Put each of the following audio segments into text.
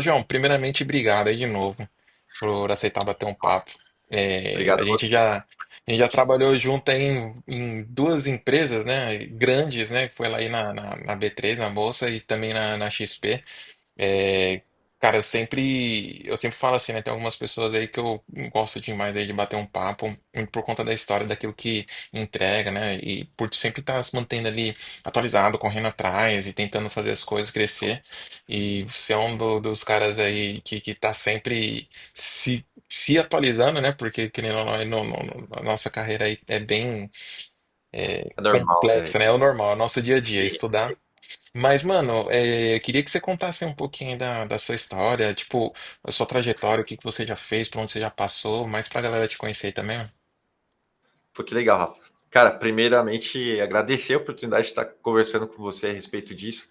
João, primeiramente, obrigado aí de novo por aceitar bater um papo. Obrigado A a gente você. já trabalhou junto aí em duas empresas, né, grandes, né, que foi lá aí na B3, na Bolsa, e também na XP. É, cara, eu sempre falo assim, né? Tem algumas pessoas aí que eu gosto demais aí de bater um papo, muito por conta da história, daquilo que entrega, né? E por sempre estar se mantendo ali atualizado, correndo atrás e tentando fazer as coisas crescer. E você é um dos caras aí que tá sempre se atualizando, né? Porque, querendo ou não, a nossa carreira aí é bem É normal, complexa, velho. né? É o normal, é o nosso dia a dia, estudar. Mas, mano, eu queria que você contasse um pouquinho da sua história, tipo, a sua trajetória, o que que você já fez, por onde você já passou, mais pra galera te conhecer aí também. Pô, que legal, Rafa. Cara, primeiramente, agradecer a oportunidade de estar conversando com você a respeito disso.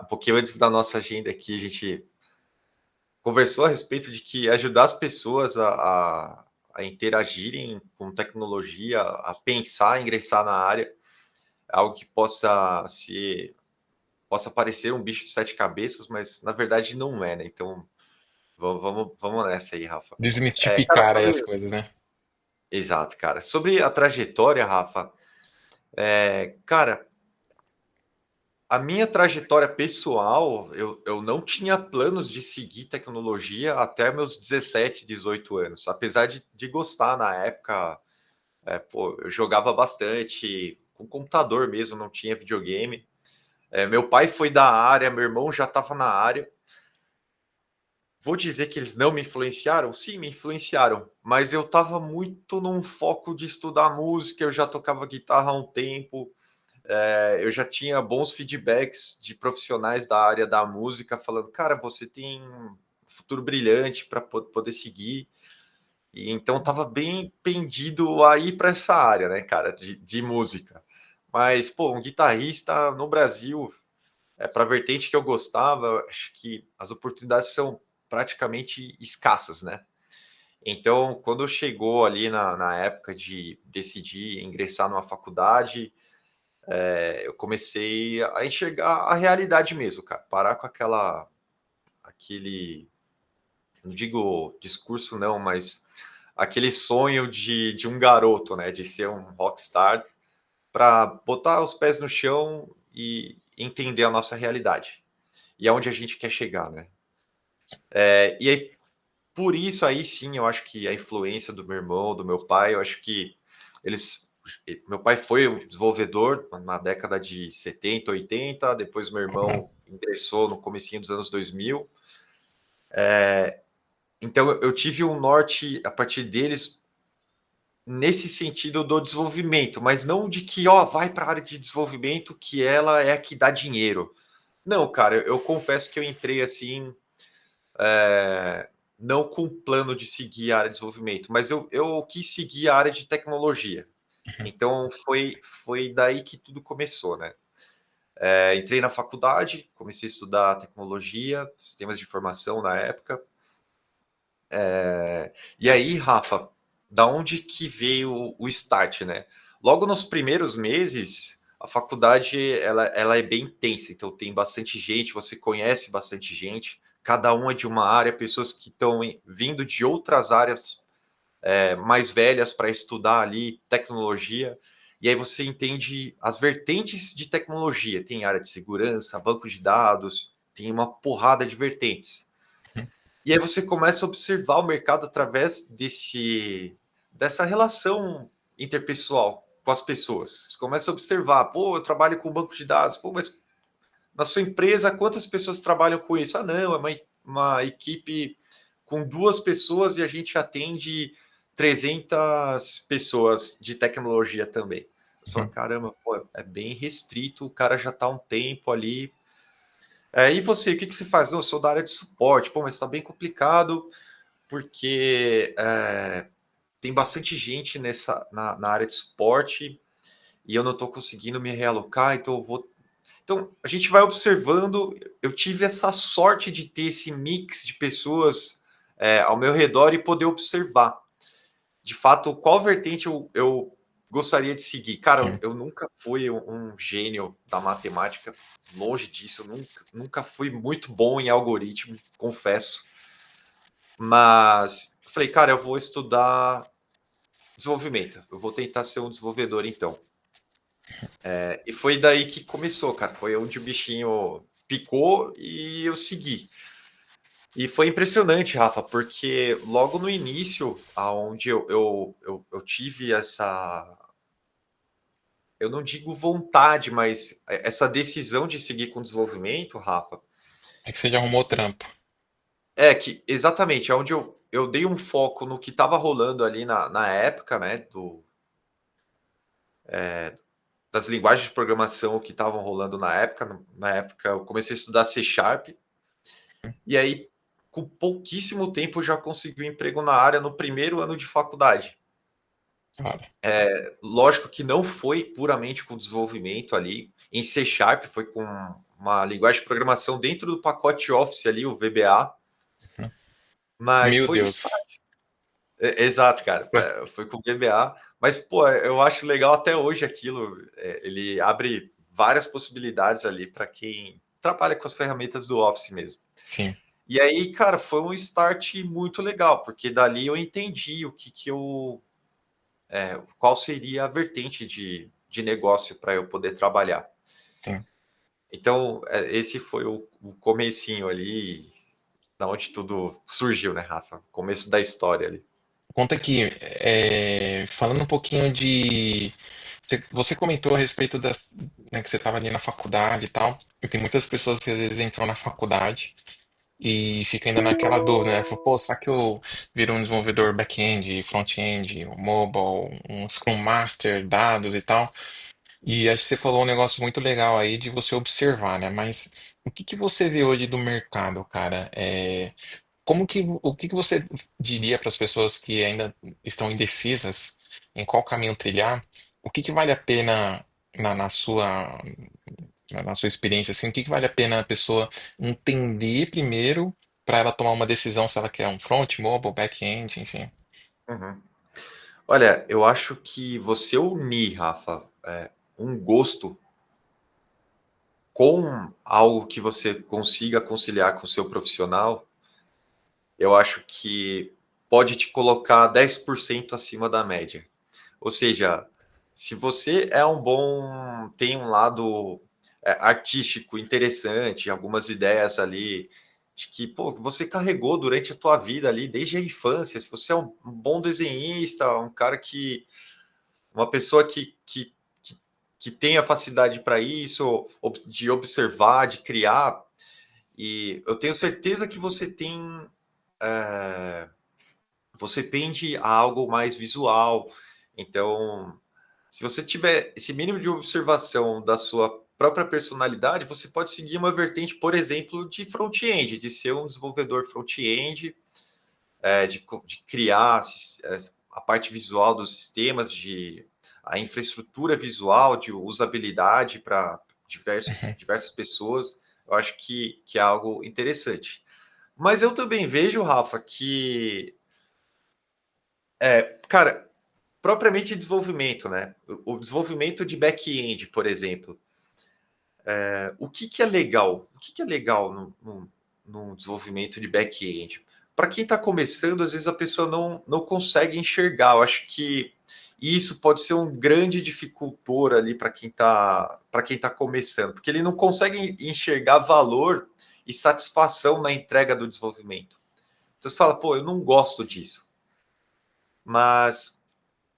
Um pouquinho antes da nossa agenda aqui, a gente conversou a respeito de que ajudar as pessoas a interagirem com tecnologia, a pensar, ingressar na área, é algo que possa parecer um bicho de sete cabeças, mas na verdade não é, né? Então, vamos nessa aí, Rafa. Cara, Desmistificar aí as coisas, né? exato, cara. Sobre a trajetória, Rafa, cara, a minha trajetória pessoal, eu não tinha planos de seguir tecnologia até meus 17, 18 anos. Apesar de gostar na época, pô, eu jogava bastante com computador mesmo, não tinha videogame. Meu pai foi da área, meu irmão já estava na área. Vou dizer que eles não me influenciaram? Sim, me influenciaram, mas eu estava muito num foco de estudar música, eu já tocava guitarra há um tempo. Eu já tinha bons feedbacks de profissionais da área da música falando, cara, você tem um futuro brilhante para poder seguir. E então estava bem pendido a ir para essa área, né, cara, de música. Mas, pô, um guitarrista no Brasil, para a vertente que eu gostava, acho que as oportunidades são praticamente escassas, né? Então, quando chegou ali na época de decidir ingressar numa faculdade, eu comecei a enxergar a realidade mesmo, cara. Parar com aquele, não digo discurso não, mas aquele sonho de um garoto, né, de ser um rockstar, para botar os pés no chão e entender a nossa realidade e aonde a gente quer chegar, né? E aí, por isso aí sim, eu acho que a influência do meu irmão, do meu pai, eu acho que eles. Meu pai foi um desenvolvedor na década de 70, 80, depois meu irmão ingressou no comecinho dos anos 2000. Então eu tive um norte a partir deles nesse sentido do desenvolvimento, mas não de que, ó, vai para a área de desenvolvimento que ela é a que dá dinheiro. Não, cara, eu confesso que eu entrei assim, é, não com plano de seguir a área de desenvolvimento, mas eu quis seguir a área de tecnologia. Então foi daí que tudo começou, né? Entrei na faculdade, comecei a estudar tecnologia, sistemas de informação na época. E aí, Rafa, da onde que veio o start, né? Logo nos primeiros meses, a faculdade ela é bem intensa, então tem bastante gente, você conhece bastante gente, cada um é de uma área, pessoas que estão vindo de outras áreas mais velhas para estudar ali tecnologia, e aí você entende as vertentes de tecnologia. Tem área de segurança, banco de dados, tem uma porrada de vertentes. E aí você começa a observar o mercado através dessa relação interpessoal com as pessoas. Você começa a observar, pô, eu trabalho com banco de dados, pô, mas na sua empresa quantas pessoas trabalham com isso? Ah, não, é uma equipe com duas pessoas e a gente atende 300 pessoas de tecnologia também. Você fala, caramba, pô, é bem restrito, o cara já está há um tempo ali. E você, o que você faz? Não, eu sou da área de suporte. Pô, mas está bem complicado porque tem bastante gente na área de suporte e eu não estou conseguindo me realocar, então eu vou. Então, a gente vai observando. Eu tive essa sorte de ter esse mix de pessoas ao meu redor e poder observar, de fato, qual vertente eu gostaria de seguir? Cara, Sim. eu nunca fui um gênio da matemática, longe disso, eu nunca fui muito bom em algoritmo, confesso. Mas falei, cara, eu vou estudar desenvolvimento, eu vou tentar ser um desenvolvedor então. E foi daí que começou, cara. Foi onde o bichinho picou e eu segui. E foi impressionante, Rafa, porque logo no início, aonde eu tive essa, eu não digo vontade, mas essa decisão de seguir com desenvolvimento, Rafa, É que você já arrumou trampo. é que exatamente, é onde eu dei um foco no que estava rolando ali na época, né, das linguagens de programação que estavam rolando na época. Na época eu comecei a estudar C Sharp, e aí, com pouquíssimo tempo, eu já consegui um emprego na área no primeiro ano de faculdade. Olha, Lógico que não foi puramente com desenvolvimento ali. Em C Sharp foi com uma linguagem de programação dentro do pacote Office ali, o VBA. Mas meu foi o Deus. start. Exato, cara. Foi com o VBA. Mas, pô, eu acho legal até hoje aquilo. Ele abre várias possibilidades ali para quem trabalha com as ferramentas do Office mesmo. Sim, E aí, cara, foi um start muito legal, porque dali eu entendi o que eu. Qual seria a vertente de negócio para eu poder trabalhar. sim. Então, esse foi o comecinho ali, da onde tudo surgiu, né, Rafa? Começo da história ali. Conta aqui, falando um pouquinho de. Você comentou a respeito das, né, que você estava ali na faculdade e tal. E tem muitas pessoas que às vezes entram na faculdade e ficam ainda naquela dúvida, né? Fala, pô, será que eu viro um desenvolvedor back-end, front-end, um mobile, um Scrum Master, dados e tal? E acho que você falou um negócio muito legal aí de você observar, né? Mas o que que você vê hoje do mercado, cara? O que que você diria para as pessoas que ainda estão indecisas em qual caminho trilhar? O que que vale a pena na sua na sua experiência, assim, o que que vale a pena a pessoa entender primeiro para ela tomar uma decisão se ela quer um front, mobile, back-end, enfim. Uhum. Olha, eu acho que você unir, Rafa, um gosto com algo que você consiga conciliar com o seu profissional, eu acho que pode te colocar 10% acima da média. Ou seja, se você é um bom, tem um lado artístico interessante, algumas ideias ali de que pô, você carregou durante a tua vida ali, desde a infância, se você é um bom desenhista, um cara que, uma pessoa que tem a facilidade para isso, de observar, de criar, e eu tenho certeza que você tem, você pende a algo mais visual, então se você tiver esse mínimo de observação da sua própria personalidade, você pode seguir uma vertente, por exemplo, de front-end, de ser um desenvolvedor front-end, de criar a parte visual dos sistemas, de a infraestrutura visual, de usabilidade para Uhum. diversas pessoas. Eu acho que é algo interessante. Mas eu também vejo, Rafa, que, cara, propriamente desenvolvimento, né? O desenvolvimento de back-end, por exemplo. O que é legal? O que é legal no desenvolvimento de back-end? Para quem está começando, às vezes a pessoa não consegue enxergar. Eu acho que isso pode ser um grande dificultor ali para quem tá começando, porque ele não consegue enxergar valor e satisfação na entrega do desenvolvimento. Então você fala, pô, eu não gosto disso. Mas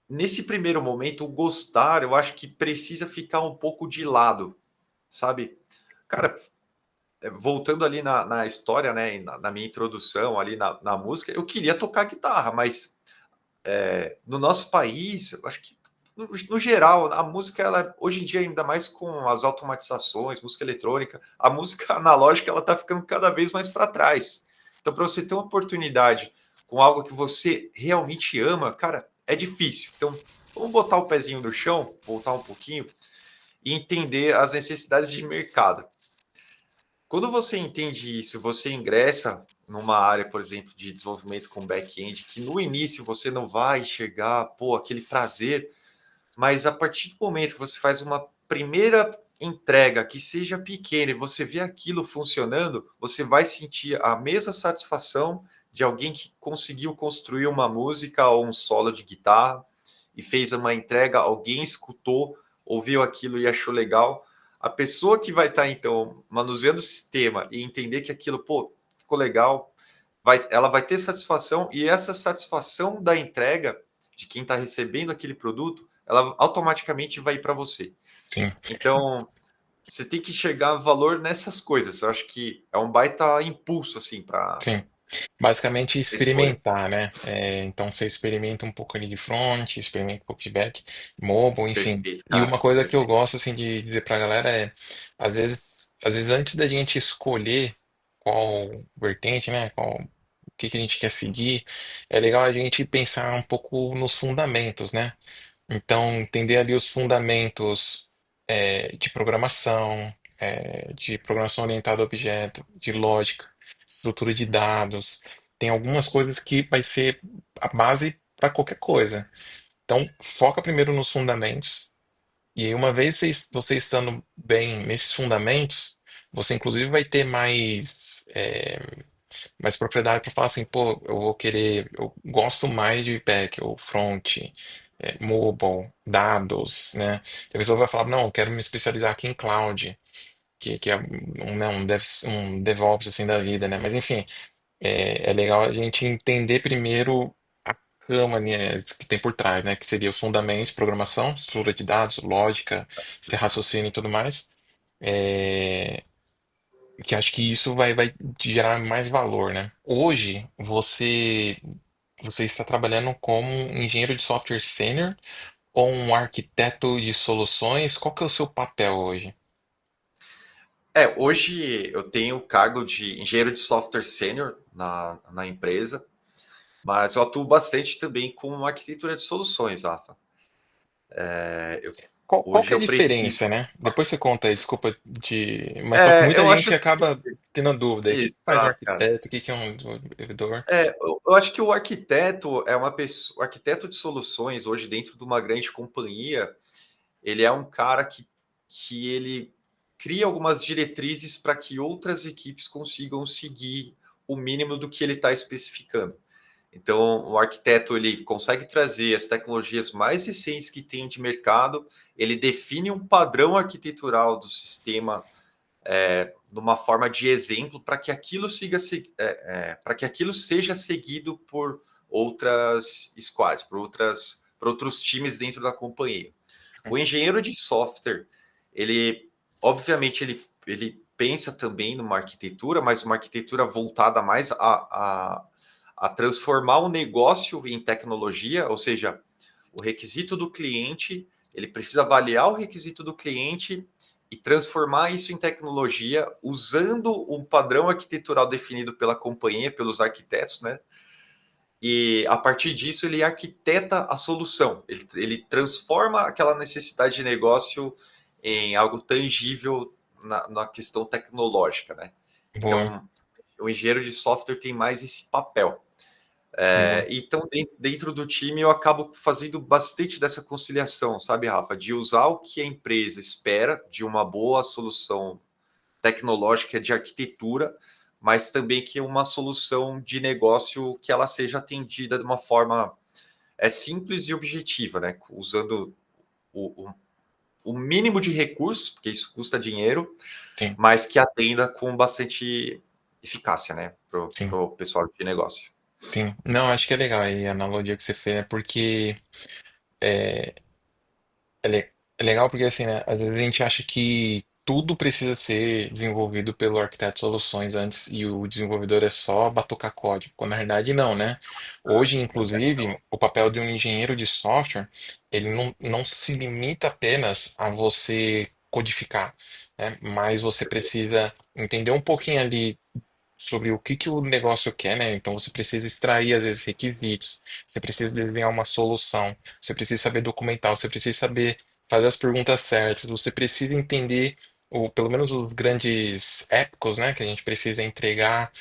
nesse primeiro momento, o gostar, eu acho que precisa ficar um pouco de lado, sabe? Cara, voltando ali na história, né, na minha introdução ali na música, eu queria tocar guitarra, mas no nosso país, eu acho que no geral, a música, ela, hoje em dia, ainda mais com as automatizações, música eletrônica, a música analógica, ela tá ficando cada vez mais para trás. Então, para você ter uma oportunidade com algo que você realmente ama, cara, é difícil. Então, vamos botar o pezinho no chão, voltar um pouquinho e entender as necessidades de mercado. Quando você entende isso, você ingressa numa área, por exemplo, de desenvolvimento com back-end, que no início você não vai enxergar, pô, aquele prazer, mas a partir do momento que você faz uma primeira entrega que seja pequena e você vê aquilo funcionando, você vai sentir a mesma satisfação de alguém que conseguiu construir uma música ou um solo de guitarra e fez uma entrega, alguém escutou, ouviu aquilo e achou legal. A pessoa que vai estar, então, manuseando o sistema e entender que aquilo, pô, ficou legal, ela vai ter satisfação e essa satisfação da entrega de quem está recebendo aquele produto, ela automaticamente vai para você. Sim, Então, você tem que enxergar valor nessas coisas. Eu acho que é um baita impulso assim para sim. Basicamente escolha. experimentar, né? Então você experimenta um pouco ali de front, experimenta um pouco de back, mobile, enfim. Perfeito, E cara. uma coisa que eu Perfeito. gosto assim de dizer pra galera é, às vezes antes da gente escolher qual vertente, né? O que que a gente quer seguir, é legal a gente pensar um pouco nos fundamentos, né? Então, entender ali os fundamentos de programação orientada a objeto, de lógica, estrutura de dados. Tem algumas coisas que vai ser a base para qualquer coisa. Então, foca primeiro nos fundamentos, e aí, uma vez você estando bem nesses fundamentos, você inclusive vai ter mais propriedade para falar assim, pô, eu gosto mais de back ou front, mobile, dados, né? A pessoa vai falar, não, eu quero me especializar aqui em cloud, que é um DevOps assim da vida, né? Mas enfim, é legal a gente entender primeiro a cama, né, que tem por trás, né? Que seria os fundamentos, programação, estrutura de dados, lógica, esse raciocínio e tudo mais. É, que acho que isso vai gerar mais valor, né? Hoje, você está trabalhando como um engenheiro de software sênior ou um arquiteto de soluções? Qual que é o seu papel hoje? Hoje eu tenho o cargo de engenheiro de software sênior na empresa, mas eu atuo bastante também com arquitetura de soluções, Rafa. É, eu, Qual que hoje é a eu preciso. diferença, né? Depois você conta aí, desculpa de... Mas só que muita Eu acho gente que. acaba tendo dúvida. O que que faz um Exato, cara. arquiteto? O que que é um desenvolvedor? Eu acho que o arquiteto é uma pessoa, o arquiteto de soluções hoje dentro de uma grande companhia, ele é um cara que ele cria algumas diretrizes para que outras equipes consigam seguir o mínimo do que ele está especificando. Então, o arquiteto ele consegue trazer as tecnologias mais recentes que tem de mercado, ele define um padrão arquitetural do sistema de uma forma de exemplo para que aquilo para que aquilo seja seguido por outras squads, por outros times dentro da companhia. O engenheiro de software, ele obviamente ele pensa também numa arquitetura, mas uma arquitetura voltada mais a transformar o negócio em tecnologia, ou seja, o requisito do cliente, ele precisa avaliar o requisito do cliente e transformar isso em tecnologia usando um padrão arquitetural definido pela companhia, pelos arquitetos, né? E a partir disso ele arquiteta a solução, ele transforma aquela necessidade de negócio em algo tangível na questão tecnológica, né? Boa, Então, o engenheiro de software tem mais esse papel. boa. Então, dentro do time, eu acabo fazendo bastante dessa conciliação, sabe, Rafa? De usar o que a empresa espera de uma boa solução tecnológica de arquitetura, mas também que uma solução de negócio que ela seja atendida de uma forma simples e objetiva, né? Usando o, o, o mínimo de recursos, porque isso custa dinheiro, Sim, mas que atenda com bastante eficácia, né? Para sim, o pessoal de negócio. sim. Não, acho que é legal aí a analogia que você fez, né? Porque é, é legal porque, assim, né? Às vezes a gente acha que tudo precisa ser desenvolvido pelo arquiteto de soluções antes e o desenvolvedor é só batucar código, quando na verdade não, né? Hoje, inclusive, o papel de um engenheiro de software, ele não se limita apenas a você codificar, né? Mas você precisa entender um pouquinho ali sobre o que que o negócio quer, né? Então você precisa extrair, às vezes, requisitos, você precisa desenhar uma solução, você precisa saber documentar, você precisa saber fazer as perguntas certas, você precisa entender, pelo menos os grandes épicos, né? Que a gente precisa entregar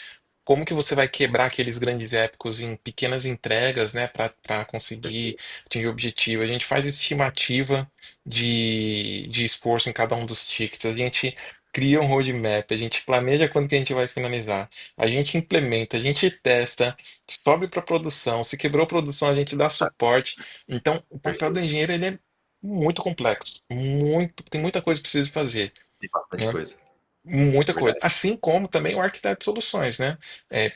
como que você vai quebrar aqueles grandes épicos em pequenas entregas, né, para conseguir Perfeito, atingir o objetivo. A gente faz estimativa de esforço em cada um dos tickets, a gente cria um roadmap, a gente planeja quando que a gente vai finalizar, a gente implementa, a gente testa, sobe para produção, se quebrou a produção, a gente dá suporte. Então, o papel do perfeito. engenheiro ele é muito complexo, muito, tem muita coisa que precisa fazer, Tem bastante né? coisa, Muita coisa. verdade. Assim como também o arquiteto de soluções, né?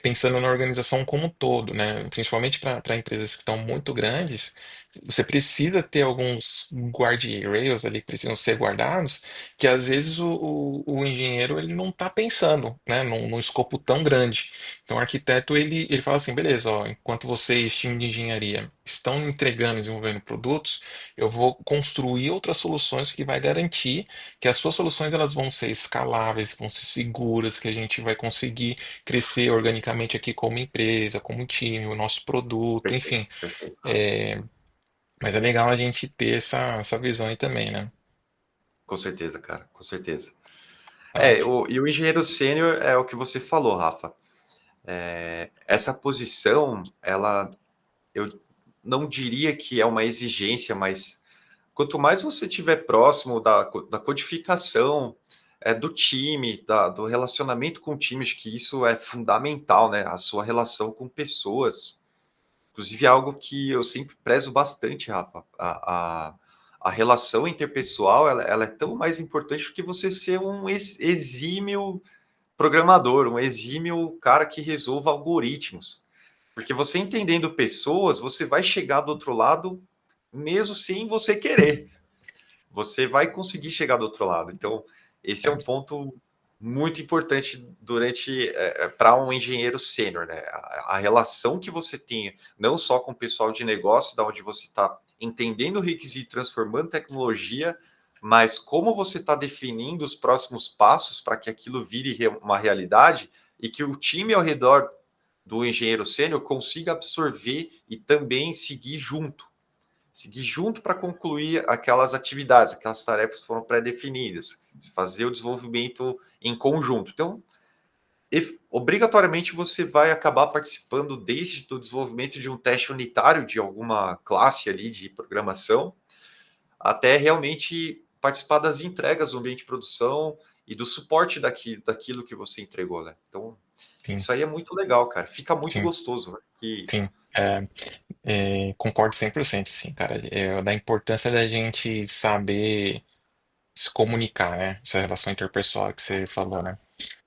Pensando na organização como um todo, né? Principalmente para empresas que estão muito grandes, você precisa ter alguns guardrails ali que precisam ser guardados, que às vezes o engenheiro ele não está pensando, né? Num escopo tão grande. Então o arquiteto ele fala assim, beleza, ó, enquanto vocês, time de engenharia, estão entregando e desenvolvendo produtos, eu vou construir outras soluções que vai garantir que as suas soluções elas vão ser escaláveis, vão ser seguras, que a gente vai conseguir crescer organicamente aqui como empresa, como time, o nosso produto, Perfeito, enfim. perfeito. É, mas é legal a gente ter essa visão aí também, né? Com certeza, cara, com certeza. Tá? E o engenheiro sênior é o que você falou, Rafa. Essa posição, ela, eu não diria que é uma exigência, mas quanto mais você estiver próximo da codificação do time, do relacionamento com o time, acho que isso é fundamental, né? A sua relação com pessoas. Inclusive, é algo que eu sempre prezo bastante, Rafa. A relação interpessoal, ela é tão mais importante do que você ser um exímio programador, um exímio cara que resolva algoritmos. Porque você entendendo pessoas, você vai chegar do outro lado mesmo sem você querer. Você vai conseguir chegar do outro lado. Então, esse é um ponto muito importante durante para um engenheiro sênior, né? A relação que você tem, não só com o pessoal de negócio, da onde você está entendendo o requisito, transformando tecnologia, mas como você está definindo os próximos passos para que aquilo vire uma realidade e que o time ao redor do engenheiro sênior consiga absorver e também seguir junto para concluir aquelas atividades, aquelas tarefas que foram pré-definidas, fazer o desenvolvimento em conjunto. Então, obrigatoriamente você vai acabar participando desde o desenvolvimento de um teste unitário de alguma classe ali de programação, até realmente participar das entregas no ambiente de produção e do suporte daquilo que você entregou, né? Então, Sim, isso aí é muito legal, cara. Fica muito sim, gostoso, né? sim. Concordo 100%, sim, cara. Da importância da gente saber se comunicar, né? Essa relação interpessoal que você falou, né?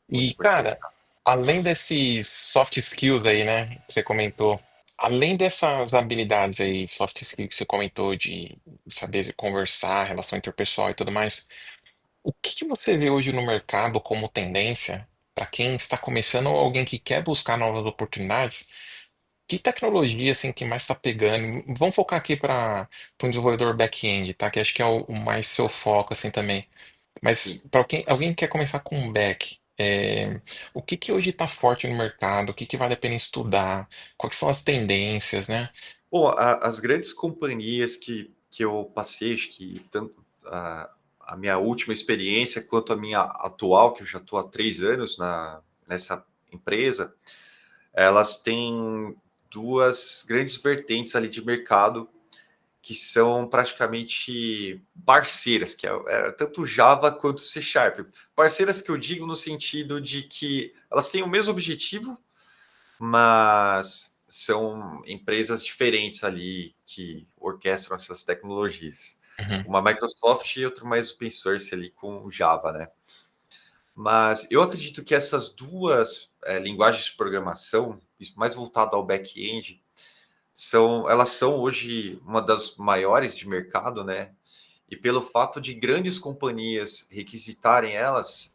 Muito E, importante. cara, além desses soft skills aí, né, que você comentou, além dessas habilidades aí, soft skills que você comentou de saber conversar, relação interpessoal e tudo mais, o que que você vê hoje no mercado como tendência para quem está começando ou alguém que quer buscar novas oportunidades? Que tecnologia assim que mais está pegando? Vamos focar aqui para um desenvolvedor back-end, tá? Que acho que é o mais seu foco assim também. Mas Sim. para alguém que quer começar com um back, o que que hoje está forte no mercado? O que que vale a pena estudar? Quais são as tendências, né? Bom, as grandes companhias que eu passei, acho que tanto a minha última experiência quanto a minha atual, que eu já estou há 3 anos nessa empresa, elas têm duas grandes vertentes ali de mercado que são praticamente parceiras, que é tanto Java quanto C Sharp. Parceiras que eu digo no sentido de que elas têm o mesmo objetivo, mas são empresas diferentes ali que orquestram essas tecnologias. Uhum, Uma Microsoft e outra mais open source ali com o Java, né? Mas eu acredito que essas duas linguagens de programação, isso mais voltado ao back-end, elas são hoje uma das maiores de mercado, né? E pelo fato de grandes companhias requisitarem elas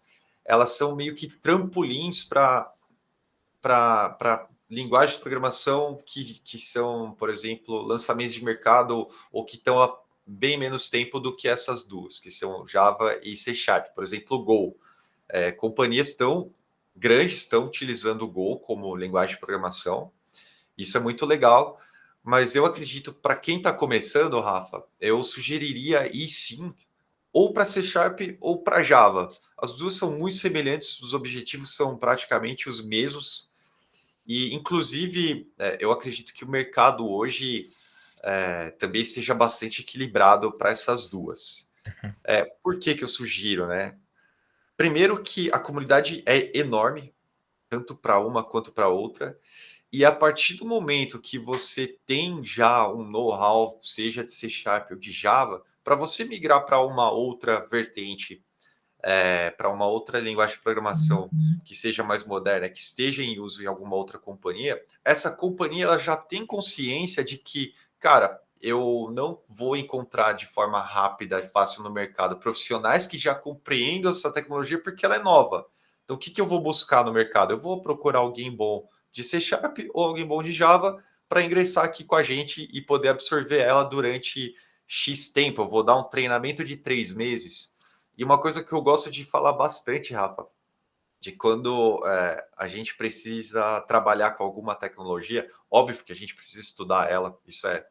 são meio que trampolins para linguagens de programação que são, por exemplo, lançamentos de mercado ou que estão há bem menos tempo do que essas duas, que são Java e C Sharp, por exemplo, o Go. Companhias tão grandes estão utilizando o Go como linguagem de programação. Isso é muito legal, mas eu acredito para quem está começando, Rafa, eu sugeriria ir sim ou para C Sharp ou para Java. As duas são muito semelhantes, os objetivos são praticamente os mesmos, E, inclusive, eu acredito que o mercado hoje também esteja bastante equilibrado para essas duas. Por que que eu sugiro, né? Primeiro que a comunidade é enorme, tanto para uma quanto para outra, e a partir do momento que você tem já um know-how, seja de C Sharp ou de Java, para você migrar para uma outra vertente, para uma outra linguagem de programação que seja mais moderna, que esteja em uso em alguma outra companhia, essa companhia ela já tem consciência de que, cara, eu não vou encontrar de forma rápida e fácil no mercado profissionais que já compreendam essa tecnologia porque ela é nova. Então, o que, que eu vou buscar no mercado? Eu vou procurar alguém bom de C Sharp ou alguém bom de Java para ingressar aqui com a gente e poder absorver ela durante X tempo. Eu vou dar um treinamento de 3 meses. E uma coisa que eu gosto de falar bastante, Rafa, de quando a gente precisa trabalhar com alguma tecnologia, óbvio que a gente precisa estudar ela, isso é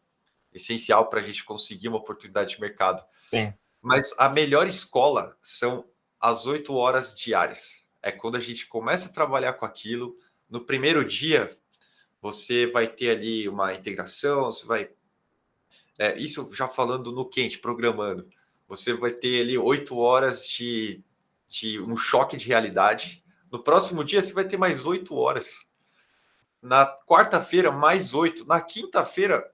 essencial para a gente conseguir uma oportunidade de mercado. Sim, Mas a melhor escola são as 8 horas diárias. É quando a gente começa a trabalhar com aquilo. No primeiro dia, você vai ter ali uma integração, você vai. Isso já falando no quente, programando. Você vai ter ali 8 horas de um choque de realidade. No próximo dia, você vai ter mais 8 horas. Na quarta-feira, mais 8. Na quinta-feira,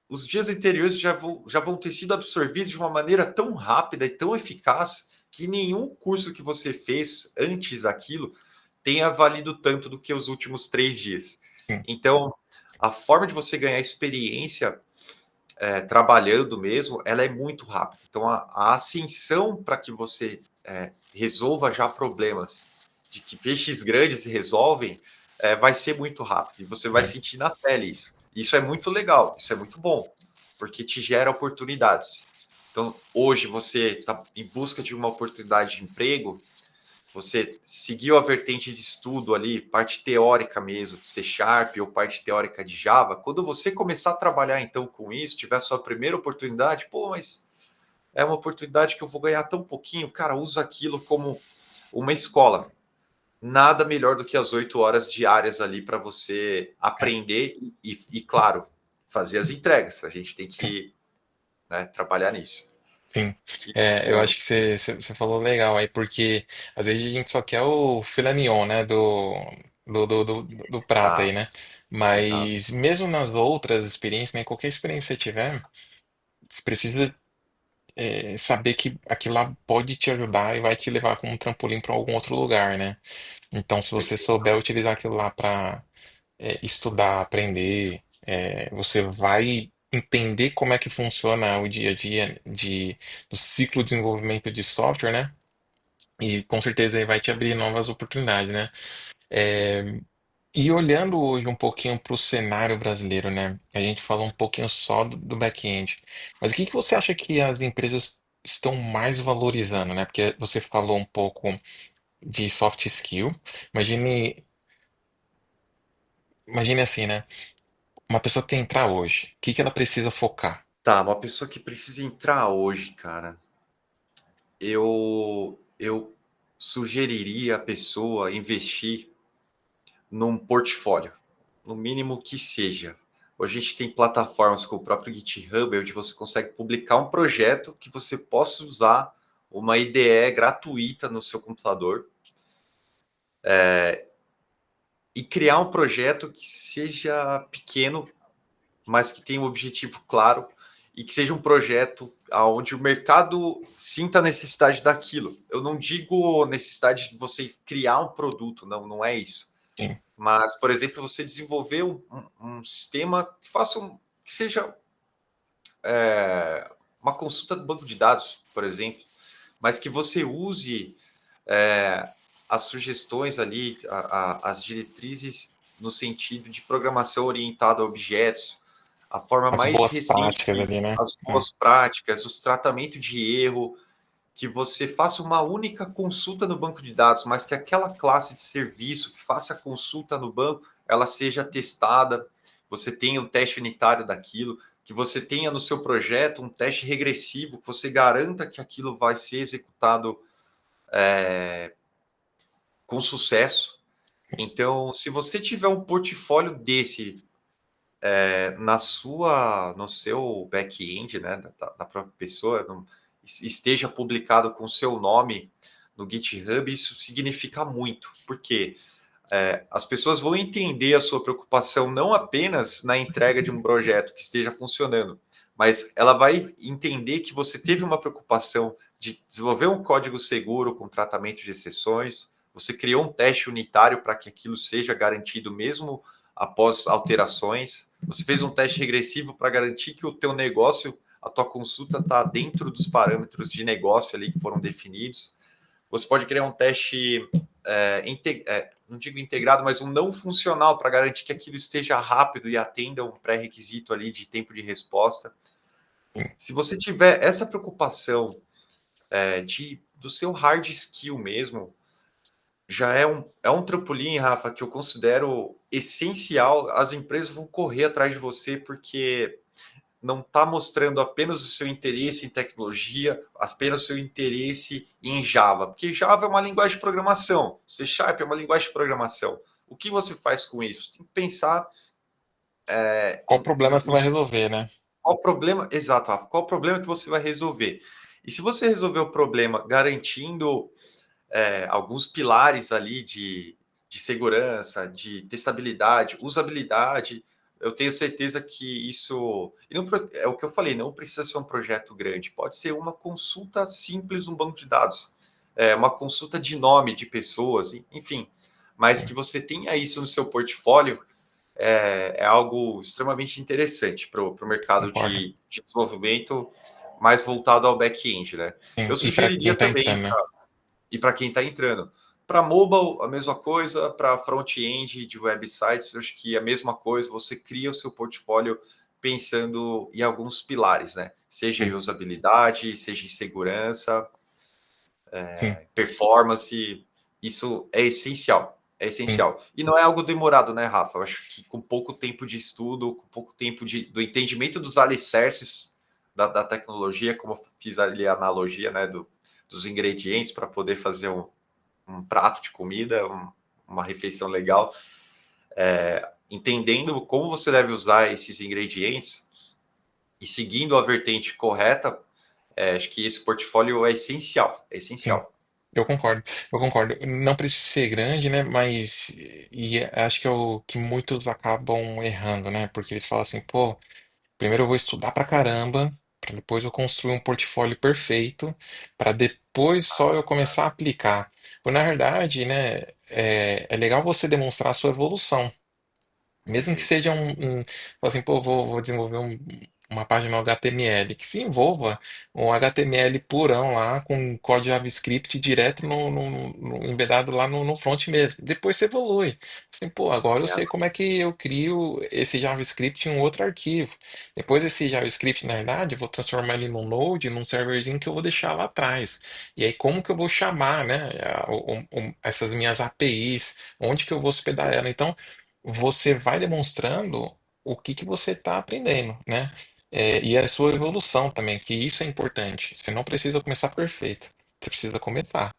os dias anteriores já vão ter sido absorvidos de uma maneira tão rápida e tão eficaz que nenhum curso que você fez antes daquilo tenha valido tanto do que os últimos 3 dias. sim, Então, a forma de você ganhar experiência trabalhando mesmo, ela é muito rápida. Então, a ascensão para que você resolva já problemas de que peixes grandes se resolvem, vai ser muito rápido. E você vai sim, sentir na pele isso. Isso é muito legal, isso é muito bom, porque te gera oportunidades. Então, hoje você está em busca de uma oportunidade de emprego, você seguiu a vertente de estudo ali, parte teórica mesmo, de C Sharp ou parte teórica de Java, quando você começar a trabalhar então com isso, tiver a sua primeira oportunidade, pô, mas é uma oportunidade que eu vou ganhar tão pouquinho, cara, usa aquilo como uma escola. Nada melhor do que as 8 horas diárias ali para você é, aprender e, claro, fazer as entregas. A gente tem sim. que, né, trabalhar nisso. Sim, Que eu bom. acho que você falou legal aí, porque às vezes a gente só quer o filé mignon, né, do prato aí, Exato, né? exato. Mas mesmo nas outras experiências, né, qualquer experiência que você tiver, você precisa saber que aquilo lá pode te ajudar e vai te levar como um trampolim para algum outro lugar, né? Então, se você souber Perfeitamente. utilizar aquilo lá para estudar, aprender, você vai entender como é que funciona o dia a dia do ciclo de desenvolvimento de software, né? E com certeza aí vai te abrir novas oportunidades, né? É, e olhando hoje um pouquinho para o cenário brasileiro, né? A gente falou um pouquinho só do back-end, mas o que que você acha que as empresas estão mais valorizando, né? Porque você falou um pouco de soft skill. Imagine, imagine assim, né? Uma pessoa que quer entrar hoje, o que que ela precisa focar? Tá, uma pessoa que precisa entrar hoje, cara. Eu sugeriria a pessoa investir num portfólio, no mínimo que seja. Hoje a gente tem plataformas como o próprio GitHub, onde você consegue publicar um projeto que você possa usar uma IDE gratuita no seu computador e criar um projeto que seja pequeno, mas que tenha um objetivo claro e que seja um projeto onde o mercado sinta a necessidade daquilo. Eu não digo necessidade de você criar um produto, não, não é isso. Sim, Mas, por exemplo, você desenvolver um sistema que seja uma consulta do banco de dados, por exemplo, mas que você use é, as sugestões ali, as diretrizes no sentido de programação orientada a objetos, a forma as mais boas recente, práticas ali, né? as boas práticas, os tratamentos de erro, que você faça uma única consulta no banco de dados, mas que aquela classe de serviço que faça a consulta no banco, ela seja testada, você tenha o teste unitário daquilo, que você tenha no seu projeto um teste regressivo, que você garanta que aquilo vai ser executado com sucesso. Então, se você tiver um portfólio desse no seu back-end, né, da própria pessoa, esteja publicado com o seu nome no GitHub, isso significa muito, porque as pessoas vão entender a sua preocupação não apenas na entrega de um projeto que esteja funcionando, mas ela vai entender que você teve uma preocupação de desenvolver um código seguro com tratamento de exceções, você criou um teste unitário para que aquilo seja garantido mesmo após alterações, você fez um teste regressivo para garantir que o teu negócio, a tua consulta está dentro dos parâmetros de negócio ali que foram definidos. Você pode criar um teste, não digo integrado, mas um não funcional para garantir que aquilo esteja rápido e atenda um pré-requisito ali de tempo de resposta. Se você tiver essa preocupação do seu hard skill mesmo, já é um trampolim, Rafa, que eu considero essencial. As empresas vão correr atrás de você porque não está mostrando apenas o seu interesse em tecnologia, apenas o seu interesse em Java, porque Java é uma linguagem de programação, C Sharp é uma linguagem de programação. O que você faz com isso? Você tem que pensar Qual problema você no vai resolver, né? qual o problema, exato, Rafa, qual o problema que você vai resolver. E se você resolver o problema garantindo alguns pilares ali de segurança, de testabilidade, usabilidade. Eu tenho certeza que isso. É o que eu falei, não precisa ser um projeto grande, pode ser uma consulta simples no banco de dados, uma consulta de nome de pessoas, enfim. Mas Sim, que você tenha isso no seu portfólio é algo extremamente interessante para o mercado concordo. de desenvolvimento mais voltado ao back-end, né? Sim, Eu e para quem sugeriria está também entrando, né? e para quem está entrando. Para mobile, a mesma coisa. Para front-end de websites, eu acho que a mesma coisa. Você cria o seu portfólio pensando em alguns pilares, né? Seja em Sim, usabilidade, seja em segurança, sim, performance. Isso é essencial. É sim, essencial. E não é algo demorado, né, Rafa? Eu acho que com pouco tempo de estudo, com pouco tempo do entendimento dos alicerces da tecnologia, como eu fiz ali a analogia, né, dos ingredientes para poder fazer um prato de comida, uma refeição legal, entendendo como você deve usar esses ingredientes e seguindo a vertente correta, acho que esse portfólio é essencial, é sim. essencial. Eu concordo, eu concordo. Não precisa ser grande, né? Mas acho que é o que muitos acabam errando, né? Porque eles falam assim, pô, primeiro eu vou estudar pra caramba, pra depois eu construir um portfólio perfeito, pra depois só eu começar a aplicar. Quando, na verdade, né, é legal você demonstrar a sua evolução. Mesmo que Perfeito. seja fala assim, pô, vou desenvolver uma página HTML, que se envolva um HTML purão lá, com código JavaScript direto embedado lá no front mesmo. Depois você evolui. Assim, pô, agora eu sei como é que eu crio esse JavaScript em um outro arquivo. Depois esse JavaScript, na verdade, eu vou transformar ele num Node, num serverzinho que eu vou deixar lá atrás. E aí, como que eu vou chamar, né, essas minhas APIs? Onde que eu vou hospedar ela? Então, você vai demonstrando o que que você está aprendendo, né? E a sua evolução também, que isso é importante. Você não precisa começar perfeito, você precisa começar.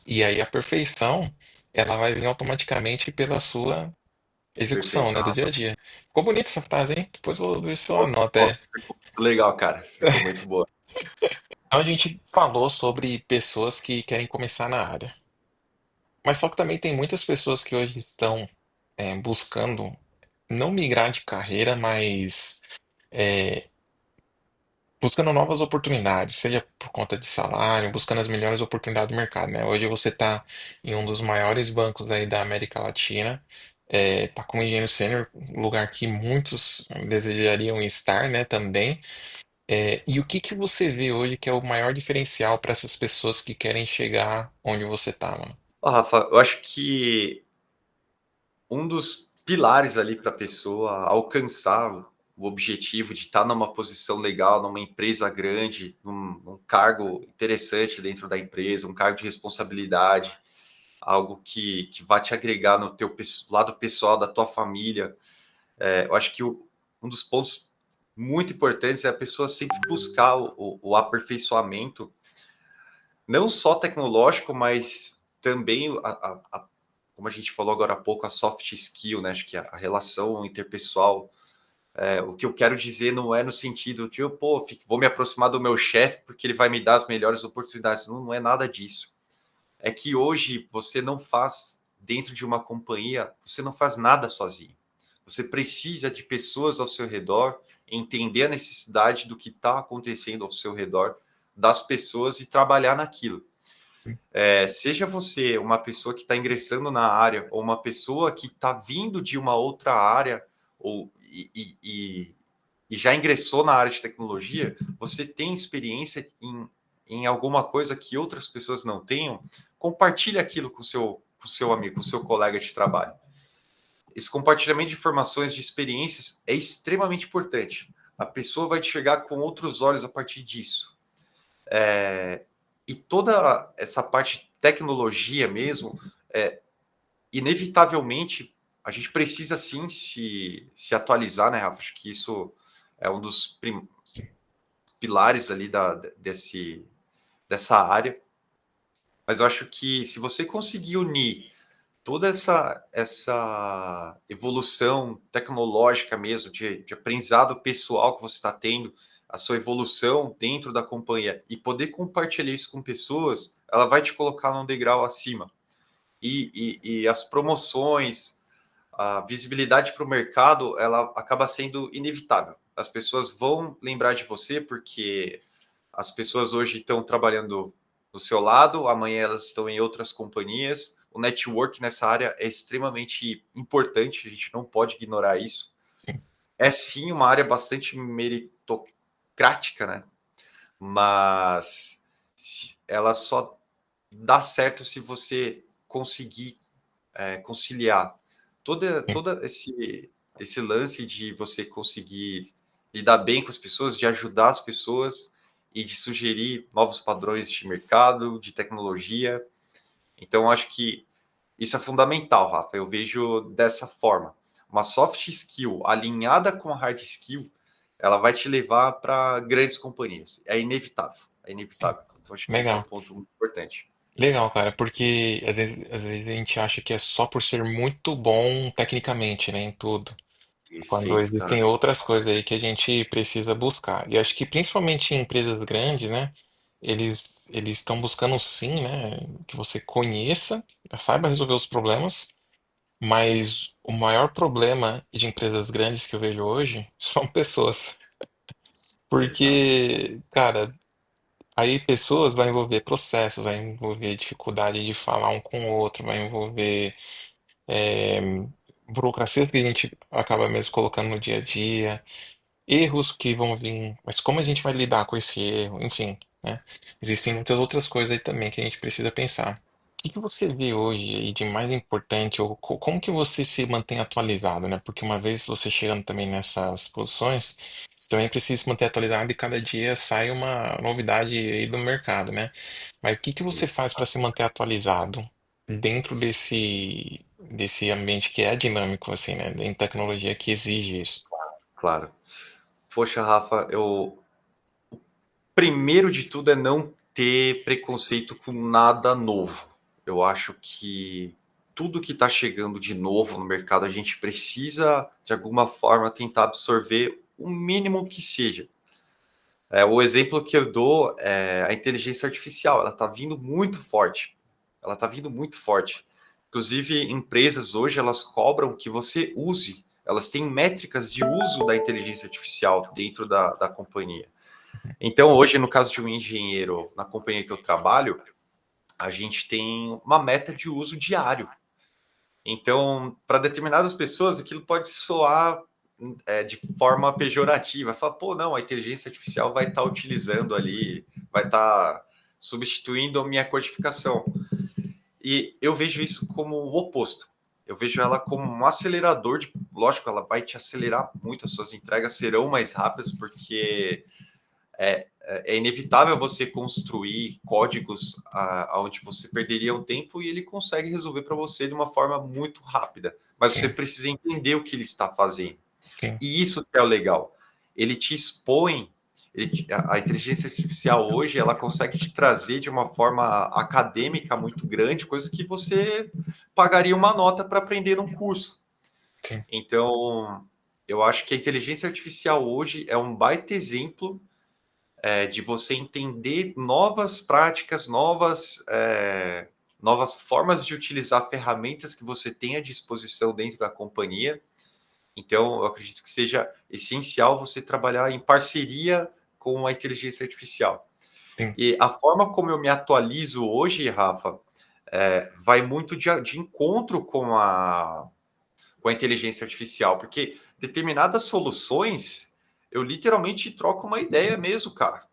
E aí a perfeição, ela vai vir automaticamente pela sua execução, Perfeito, né, do dia Rafa. a dia. Ficou bonita essa frase, hein? Depois eu vou ver se eu Pô, anoto. ficou muito legal, cara. Ficou muito boa. Então a gente falou sobre pessoas que querem começar na área. Mas só que também tem muitas pessoas que hoje estão buscando não migrar de carreira, mas é, buscando novas oportunidades, seja por conta de salário, buscando as melhores oportunidades do mercado, né? Hoje você está em um dos maiores bancos aí da América Latina, tá como engenheiro sênior, um lugar que muitos desejariam estar, né, também. E o que que você vê hoje que é o maior diferencial para essas pessoas que querem chegar onde você tá, mano? Ó, Rafa, eu acho que um dos pilares ali para a pessoa alcançar o objetivo de estar numa posição legal, numa empresa grande, num cargo interessante dentro da empresa, um cargo de responsabilidade, algo que vai te agregar no teu lado pessoal da tua família. Eu acho que um dos pontos muito importantes é a pessoa sempre buscar o aperfeiçoamento, não só tecnológico, mas também como a gente falou agora há pouco, a soft skill, né? Acho que a relação interpessoal. O que eu quero dizer não é no sentido de, pô, vou me aproximar do meu chefe porque ele vai me dar as melhores oportunidades. Não, não é nada disso. É que hoje você não faz, dentro de uma companhia, você não faz nada sozinho. Você precisa de pessoas ao seu redor, entender a necessidade do que está acontecendo ao seu redor, das pessoas e trabalhar naquilo. Sim. Seja você uma pessoa que está ingressando na área ou uma pessoa que está vindo de uma outra área ou, e já ingressou na área de tecnologia, você tem experiência em alguma coisa que outras pessoas não tenham, compartilhe aquilo com seu amigo, com o seu colega de trabalho. Esse compartilhamento de informações, de experiências, é extremamente importante. A pessoa vai te chegar com outros olhos a partir disso. E toda essa parte de tecnologia mesmo, inevitavelmente, a gente precisa sim se atualizar, né, Rafa? Acho que isso é um dos pilares ali dessa área. Mas eu acho que se você conseguir unir toda essa evolução tecnológica mesmo, de aprendizado pessoal que você está tendo, a sua evolução dentro da companhia e poder compartilhar isso com pessoas, ela vai te colocar num degrau acima. E as promoções, a visibilidade para o mercado, ela acaba sendo inevitável. As pessoas vão lembrar de você porque as pessoas hoje estão trabalhando do seu lado, amanhã elas estão em outras companhias. O network nessa área é extremamente importante, a gente não pode ignorar isso. Sim. É sim uma área bastante meritocrática, né? Mas ela só dá certo se você conseguir conciliar toda esse lance de você conseguir lidar bem com as pessoas, de ajudar as pessoas e de sugerir novos padrões de mercado, de tecnologia. Então, acho que isso é fundamental, Rafa. Eu vejo dessa forma. Uma soft skill alinhada com a hard skill, ela vai te levar para grandes companhias. É inevitável. É Sim. inevitável. Então, acho que esse é um Legal. ponto muito importante. Legal, cara, porque às vezes a gente acha que é só por ser muito bom tecnicamente, né, em tudo, quando Perfeito, cara. existem outras coisas aí que a gente precisa buscar. E acho que principalmente em empresas grandes, né, eles estão buscando sim, né, que você conheça, saiba resolver os problemas, mas o maior problema de empresas grandes que eu vejo hoje são pessoas. Exato. Porque, cara, aí pessoas vai envolver processos, vai envolver dificuldade de falar um com o outro, vai envolver é, burocracias que a gente acaba mesmo colocando no dia a dia, erros que vão vir, mas como a gente vai lidar com esse erro, enfim, né? Existem muitas outras coisas aí também que a gente precisa pensar. O que que você vê hoje aí de mais importante, ou como que você se mantém atualizado, né? Porque uma vez você chegando também nessas posições, você também precisa se manter atualizado e cada dia sai uma novidade aí do mercado, né? Mas o que que você faz para se manter atualizado dentro desse ambiente que é dinâmico, assim, né? Em tecnologia que exige isso. Claro. Poxa, Rafa, eu primeiro de tudo é não ter preconceito com nada novo. Eu acho que tudo que está chegando de novo no mercado, a gente precisa, de alguma forma, tentar absorver o mínimo que seja. O exemplo que eu dou é a inteligência artificial. Ela está vindo muito forte. Ela está vindo muito forte. Inclusive, empresas hoje, elas cobram que você use. Elas têm métricas de uso da inteligência artificial dentro da companhia. Então, hoje, no caso de um engenheiro na companhia que eu trabalho, a gente tem uma meta de uso diário. Então, para determinadas pessoas, aquilo pode soar de forma pejorativa. Fala, pô, não, a inteligência artificial vai estar utilizando ali, vai estar substituindo a minha codificação. E eu vejo isso como o oposto. Eu vejo ela como um acelerador de. Lógico, ela vai te acelerar muito, as suas entregas serão mais rápidas, porque é inevitável você construir códigos onde você perderia um tempo e ele consegue resolver para você de uma forma muito rápida. Mas você Sim, precisa entender o que ele está fazendo. sim, E isso que é o legal. Ele te expõe A inteligência artificial hoje ela consegue te trazer de uma forma acadêmica muito grande, coisas que você pagaria uma nota para aprender num curso. sim, Então, eu acho que a inteligência artificial hoje é um baita exemplo de você entender novas práticas, novas formas de utilizar ferramentas que você tem à disposição dentro da companhia. Então, eu acredito que seja essencial você trabalhar em parceria com a inteligência artificial. sim, E a forma como eu me atualizo hoje, Rafa, vai muito de encontro com a inteligência artificial, porque determinadas soluções eu literalmente troco uma ideia mesmo, cara.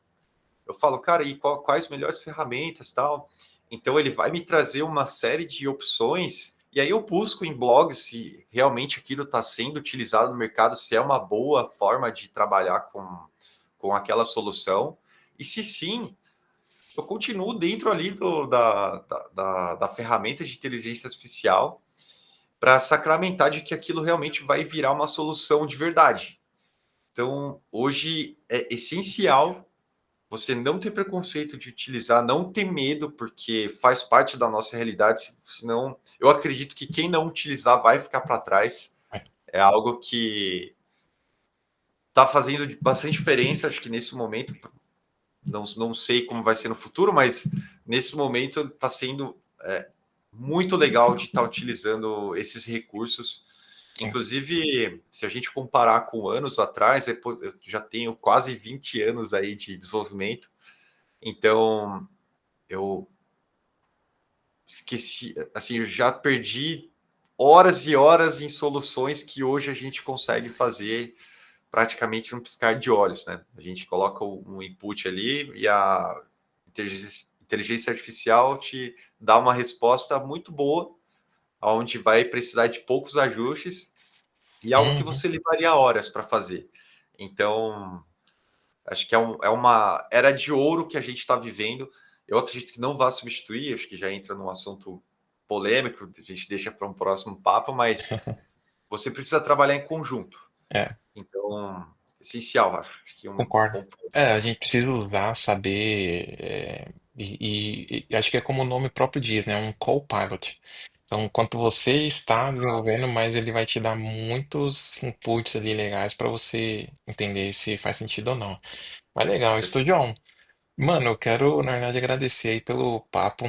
Eu falo, cara, e quais melhores ferramentas tal? Então ele vai me trazer uma série de opções e aí eu busco em blogs se realmente aquilo está sendo utilizado no mercado, se é uma boa forma de trabalhar com aquela solução. E se sim, eu continuo dentro ali da ferramenta de inteligência artificial para sacramentar de que aquilo realmente vai virar uma solução de verdade. Então, hoje é essencial você não ter preconceito de utilizar, não ter medo, porque faz parte da nossa realidade. Senão, eu acredito que quem não utilizar vai ficar para trás. é, É algo que está fazendo bastante diferença, acho que nesse momento. Não sei como vai ser no futuro, mas nesse momento está sendo muito legal de estar utilizando esses recursos. sim. Inclusive, se a gente comparar com anos atrás, eu já tenho quase 20 anos aí de desenvolvimento, então eu esqueci, assim, eu já perdi horas e horas em soluções que hoje a gente consegue fazer praticamente num piscar de olhos, né? A gente coloca um input ali e a inteligência artificial te dá uma resposta muito boa, onde vai precisar de poucos ajustes e algo que Uhum. você levaria horas para fazer. Então, acho que é uma era de ouro que a gente está vivendo. Eu acredito que não vai substituir, acho que já entra num assunto polêmico, a gente deixa para um próximo papo, mas você precisa trabalhar em conjunto. É, Então, essencial, acho que um concordo. bom ponto. É, a gente precisa usar, saber, e acho que é como o nome próprio diz, né? Um co-pilot. Então, enquanto você está desenvolvendo, mais ele vai te dar muitos inputs ali legais para você entender se faz sentido ou não. Mas legal, João. Mano, eu quero, na verdade, agradecer aí pelo papo.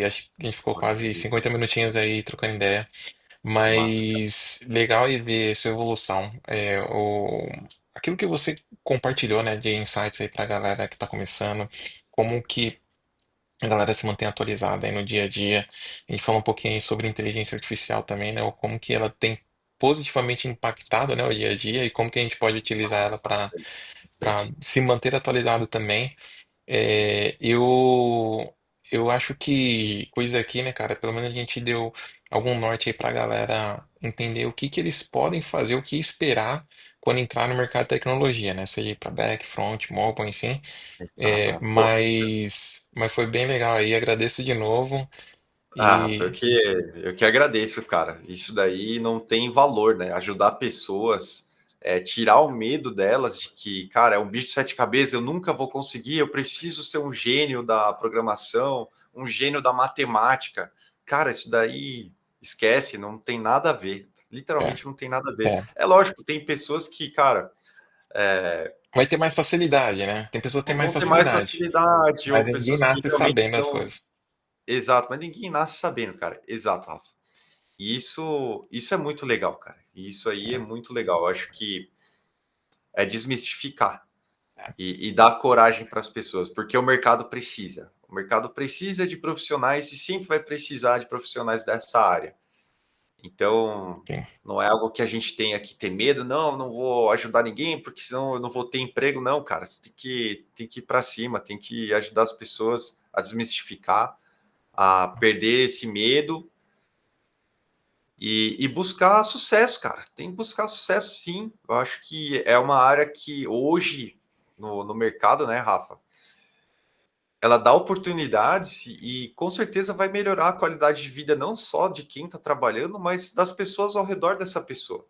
Acho que a gente ficou quase Isso, 50 minutinhos aí trocando ideia. massa, cara. Mas legal é ver sua evolução. Aquilo que você compartilhou, né, de insights aí pra galera que tá começando, como que a galera se mantém atualizada aí no dia a dia. A gente falou um pouquinho aí sobre inteligência artificial também, né, o como que ela tem positivamente impactado, né, o dia a dia e como que a gente pode utilizar ela para Bastante. se manter atualizado também. Eu acho que coisa daqui, né, cara, pelo menos a gente deu algum norte aí pra galera entender o que que eles podem fazer, o que esperar quando entrar no mercado de tecnologia, né? Seja para back, front, mobile, enfim. Exato. Pô, Mas foi bem legal aí, agradeço de novo ah, e eu que agradeço, cara. Isso daí não tem valor, né? Ajudar pessoas, tirar o medo delas de que, cara, é um bicho de sete cabeças, eu nunca vou conseguir, eu preciso ser um gênio da programação, um gênio da matemática. Cara, isso daí esquece, não tem nada a ver. é, Literalmente não tem nada a ver. é, É lógico, tem pessoas que, cara, vai ter mais facilidade, né? Tem pessoas que têm mais vão ter mais facilidade, facilidade, mas ou ninguém pessoas que nasce realmente sabendo as não. coisas. Exato, mas ninguém nasce sabendo, cara. Exato, Rafa. E isso é muito legal, cara. E isso aí é muito legal. Eu acho que é desmistificar É, e dar coragem para as pessoas, porque o mercado precisa. O mercado precisa de profissionais e sempre vai precisar de profissionais dessa área. Então, sim. não é algo que a gente tenha que ter medo, não, não vou ajudar ninguém, porque senão eu não vou ter emprego, não, cara. Você tem que ir para cima, tem que ajudar as pessoas a desmistificar, a perder esse medo e buscar sucesso, cara. Tem que buscar sucesso, sim. Eu acho que é uma área que hoje, no mercado, né, Rafa? Ela dá oportunidades e com certeza vai melhorar a qualidade de vida não só de quem está trabalhando, mas das pessoas ao redor dessa pessoa.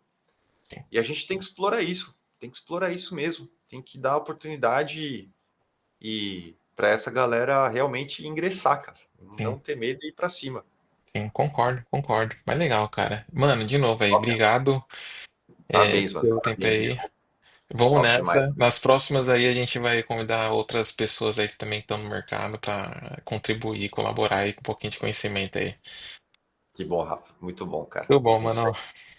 Sim. E a gente tem que explorar isso. Tem que explorar isso mesmo. tem que dar oportunidade e para essa galera realmente ingressar, cara. sim, Não ter medo e ir para cima. sim, concordo, concordo. Mas legal, cara. Mano, de novo aí, Top, obrigado, parabéns, mano. pelo tempo Parabéns aí. mesmo. Vamos Top demais. nessa. Nas próximas aí a gente vai convidar outras pessoas aí que também estão no mercado para contribuir, colaborar aí com um pouquinho de conhecimento aí. Que bom, Rafa. Muito bom, cara. Tudo bom, É isso mano. aí.